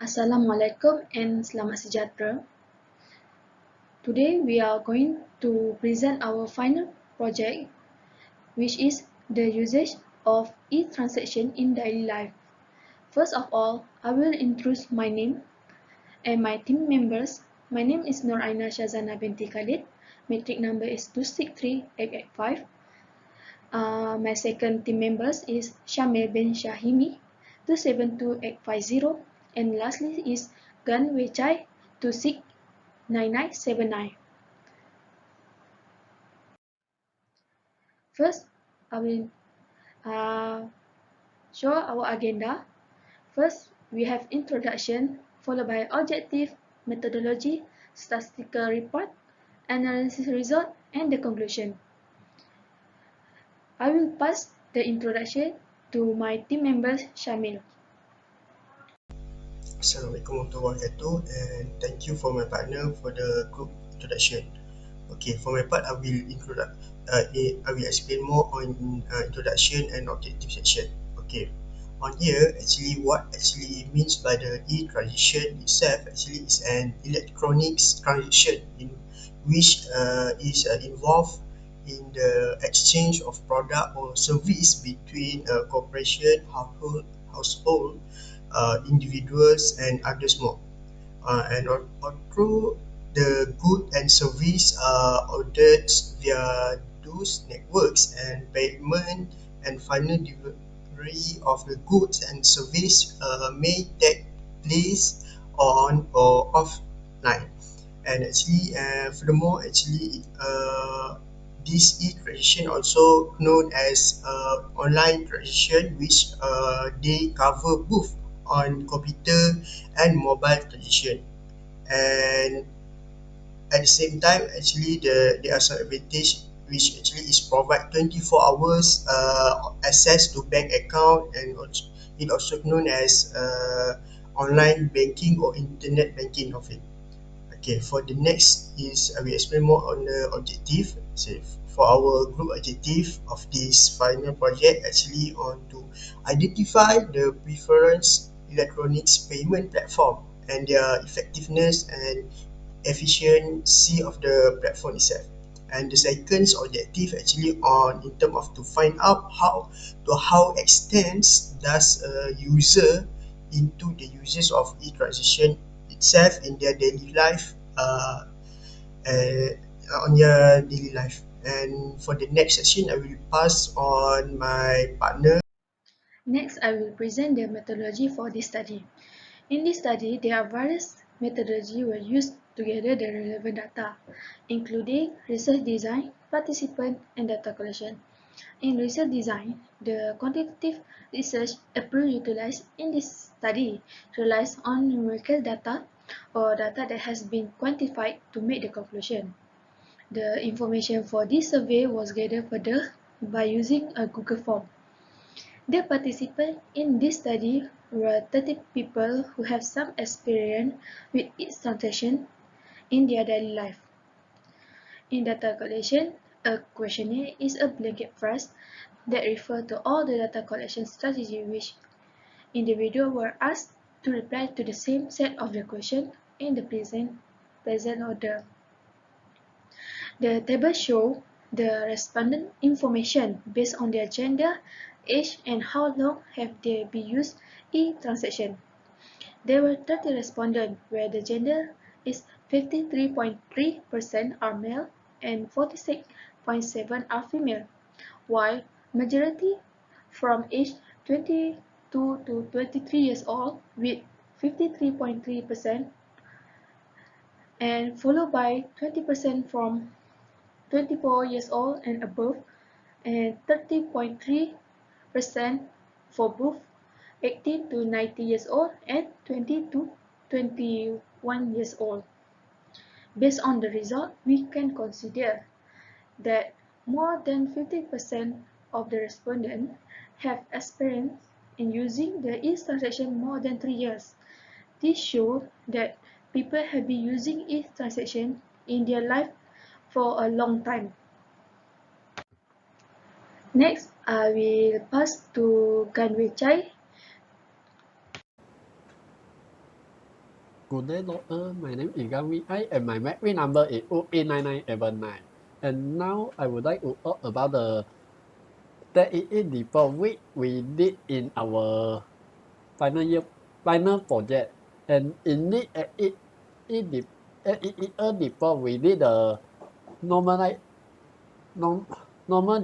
Assalamualaikum and selamat sejahtera. Today we are going to present our final project, which is the usage of e-transaction in daily life. First of all, I will introduce my name and my team members. My name is Nur Aina Shazana binti Khalid. Matric number is 263885. My second team members is Shamil bin Shahimi 272850, and lastly is Gan Wechai 269979. First, I will show our agenda. First, we have introduction, followed by objective, methodology, statistical report, analysis result, and the conclusion. I will pass the introduction to my team members, Shamil. Assalamualaikum warahmatullahi wabarakatuh, and thank you for my partner for the group introduction. Okay, for my part, I will explain more on introduction and objective section. Okay, on here, actually, what actually means by the e-transaction itself actually is an electronic transaction in which is involved in the exchange of product or service between a corporation, household, individuals, and others more. And through the good and service are ordered via those networks, and payment and final delivery of the goods and service may take place on or offline. And actually, furthermore, actually, this e-transaction also known as online transaction, which they cover both on computer and mobile transaction. And at the same time, actually, there are some advantage which actually is provide 24 hours access to bank account, and also it also known as online banking or internet banking of it. Okay, for the next is I will explain more on the objective. So for our group objective of this final project, actually on to identify the preference electronics payment platform and their effectiveness and efficiency of the platform itself. And the second objective actually on in terms of to find out how extends does a user into the uses of e-transaction itself in their daily life, on your daily life. And for the next session, I will pass on my partner. Next, I will present the methodology for this study. In this study, there are various methodologies were used to gather the relevant data, including research design, participant, and data collection. In research design, the quantitative research approach utilized in this study relies on numerical data or data that has been quantified to make the conclusion. The information for this survey was gathered further by using a Google form. The participants in this study were 30 people who have some experience with its transaction in their daily life. In data collection, a questionnaire is a blanket phrase that refers to all the data collection strategies which individuals were asked to reply to the same set of the questions in the present order. The table shows the respondent information based on their gender, age, and how long have they been used e-transaction. There were 30 respondents where the gender is 53.3% are male and 46.7% are female, while majority from age 22 to 23 years old with 53.3%, and followed by 20% from 24 years old and above, and 30.3% for both 18 to 90 years old and 20 to 21 years old. Based on the result, we can consider that more than 50% of the respondents have experience in using the e-transaction more than 3 years. This shows that people have been using e-transaction in their life for a long time. Next, I will pass to Gan Wei Chai. Good day, Lawyer. My name is Gami I and my MACRI number is 089989. And now I would like to talk about the STIS report which we did in our final project. And in this report, we did the normal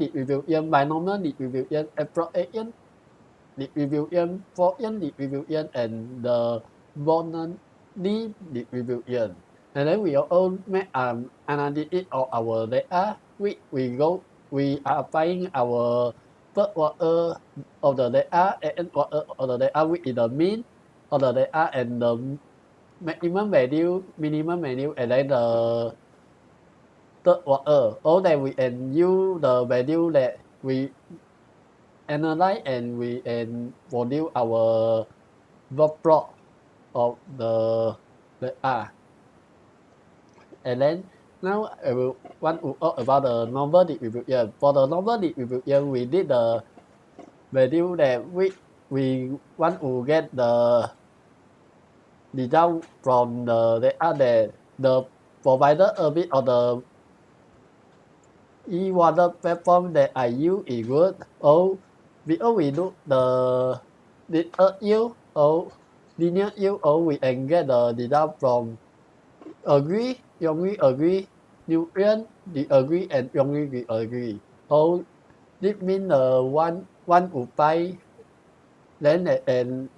distribution, binomial distribution, approximation distribution, Gaussian distribution, and the Bernoulli distribution. And then we also make analysis of our data. We are applying our first order of the data, and order of the data, which is the mean of the data and the maximum value, minimum value, and then the third order. All that we can use the value that we analyze and we can produce our dot plot of the data. And then now I will want to talk about the normal distribution. For the normal distribution, we did the value that we want to get the result from the data that the provider service or the e-water platform that I use is good. Or because we do the yield or linear yield, or we can get the result from agree, strongly agree, neutral, disagree, and strongly disagree. So this means the one to 5, then they can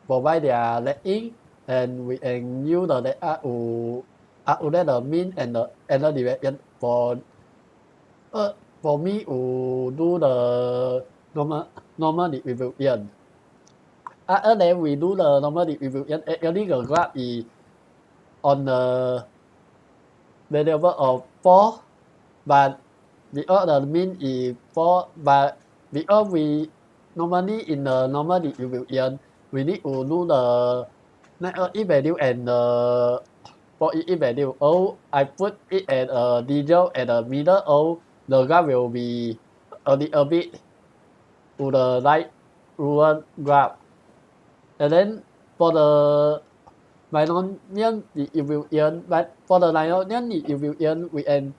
provide their rating, and we can use the data to calculate the mean and the error deviation for me to do the normal distribution. After that, we do the normal distribution. Actually, the graph is on the variable of 4, but because the mean is 4, but because we normally in the normal distribution, we need to do the network value and the for each value. Or I put it at a 0 at the middle, or the graph will be a little bit to the right ruler graph. And then for the binomial distribution, but for the binomial distribution, we can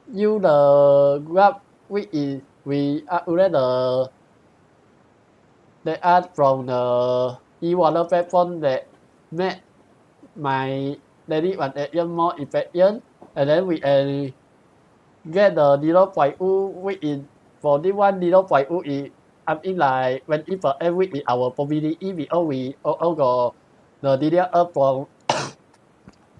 use the graph which is we calculate the data from the e-water platform that make my daily transaction more efficient, and then we can get the 0.2, which is for this one 0.2 is something like 20%, which is our probability, because we also got the DDR from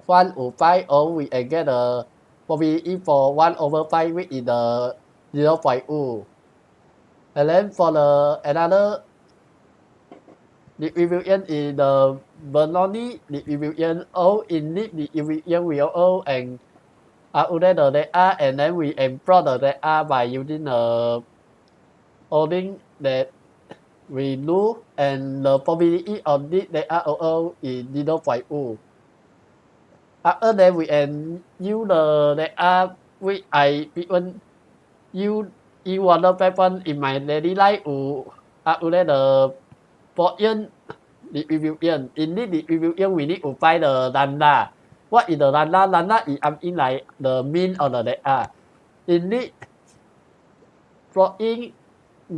1 to 5, or we can get the probability for 1/5, which is the 0.2. And then for the another distribution is the Bernoulli distribution. Or in this distribution, we also can calculate the data, and then we plot the data by using the coding that we do, and the probability of this data also is 0.2. After that, we can use the data which I even use e-water platform in my daily life to calculate the Gaussian distribution. In this distribution, we need to find the lambda. What is the lambda? Lambda is something like the mean of the data. In this plotting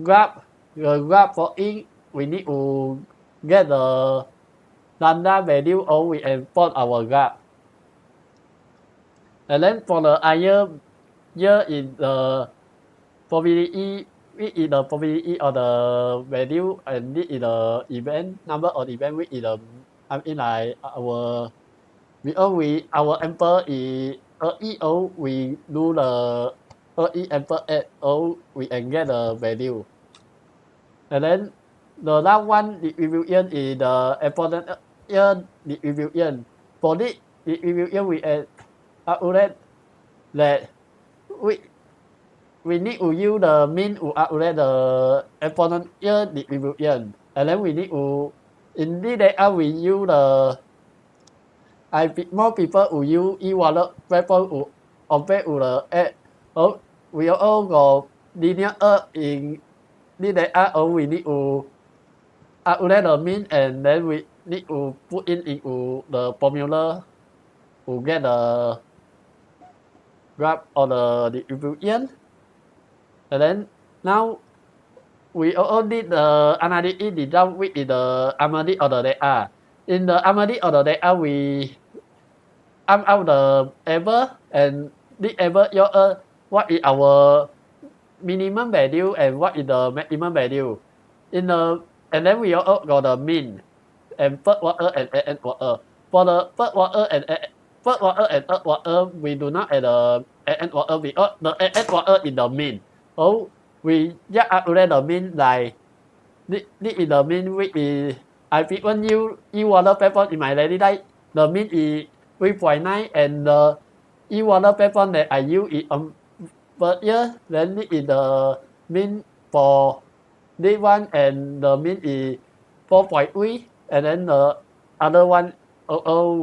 graph, the graph plotting, we need to get the lambda value, or we can plot our graph. And then for the higher, here is the probability, which is the probability of the value, and this is the event, number of event, which is the something like our, because our sample is EO, we do the sample at, or we can get the value. And then the last one distribution is the exponential distribution. For this distribution, we calculate that we need to use the mean to calculate the exponential distribution. And then we need to, in this data, we use the, more people who use e-water platform who compare to the, we all got linear in this data, or we need to calculate the mean, and then need to put in into the formula to get the graph or the distribution. And then now we also need the analysis result which is the summary of the data. In the summary of the data, we sum out the error and this error shows what is our minimum value and what is the maximum value. And then we also got the mean and first order and nth order. For the first order and third order, we do not add the nth order because the nth order is the mean. So we just calculate the mean like this is the mean which is I frequent use e-water platform in my daily life. The mean is 3.9 and the e-water platform that I use is per year. Then this is the mean for this one and the mean is 4.3 and then the other one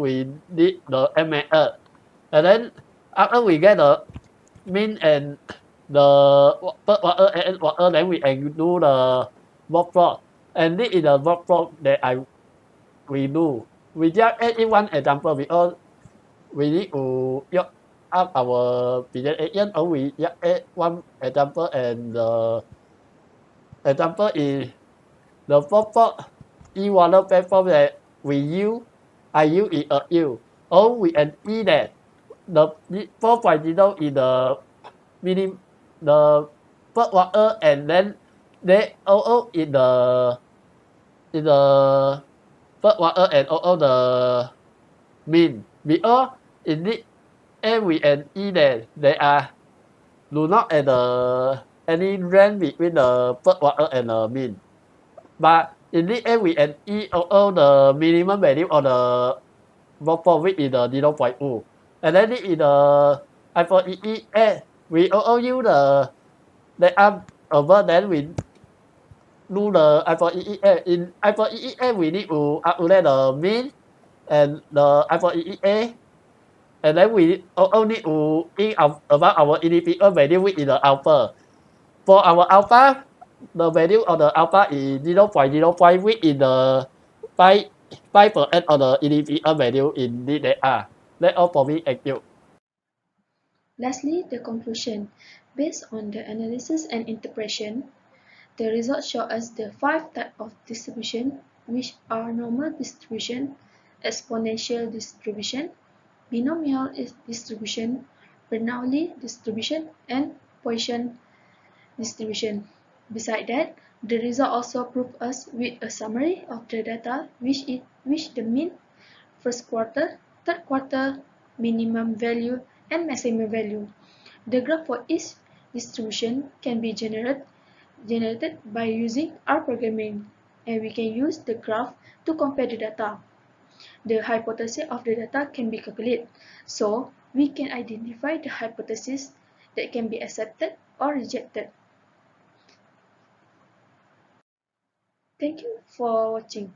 we did the method. And then after we get the mean and the third order and nth order, then we can do the workflow. And this is the workflow that we do. We just add in one example because we need to use up our presentation, or we just add one example, and the example is the workflow e-water platform that we use. I use it at you. Or we can see that the 4.0 is the minimum, the first order, and then they also is the first order and also the mean. Because in this A, we and E that they are do not have any range between the first order and the mean. But in this A, we and E also the minimum value of the workflow which is the 0.2. And then this is the IFEE. We also use the data over, then we do the IFEE. In IFEE, we need to calculate the mean and the IFEE. And then we also need to think about our individual value which is the alpha. For our alpha, the value of the alpha is 0.05, which is the 5% of the individual value in this data. That's all for me. Thank you. Lastly, the conclusion. Based on the analysis and interpretation, the results show us the 5 types of distribution, which are normal distribution, exponential distribution, binomial distribution, Bernoulli distribution, and Poisson distribution. Besides that, the result also provides us with a summary of the data which the mean, first quarter, third quarter, minimum value, and maximum value. The graph for each distribution can be generated by using R programming, and we can use the graph to compare the data. The hypothesis of the data can be calculated, so we can identify the hypothesis that can be accepted or rejected. Thank you for watching.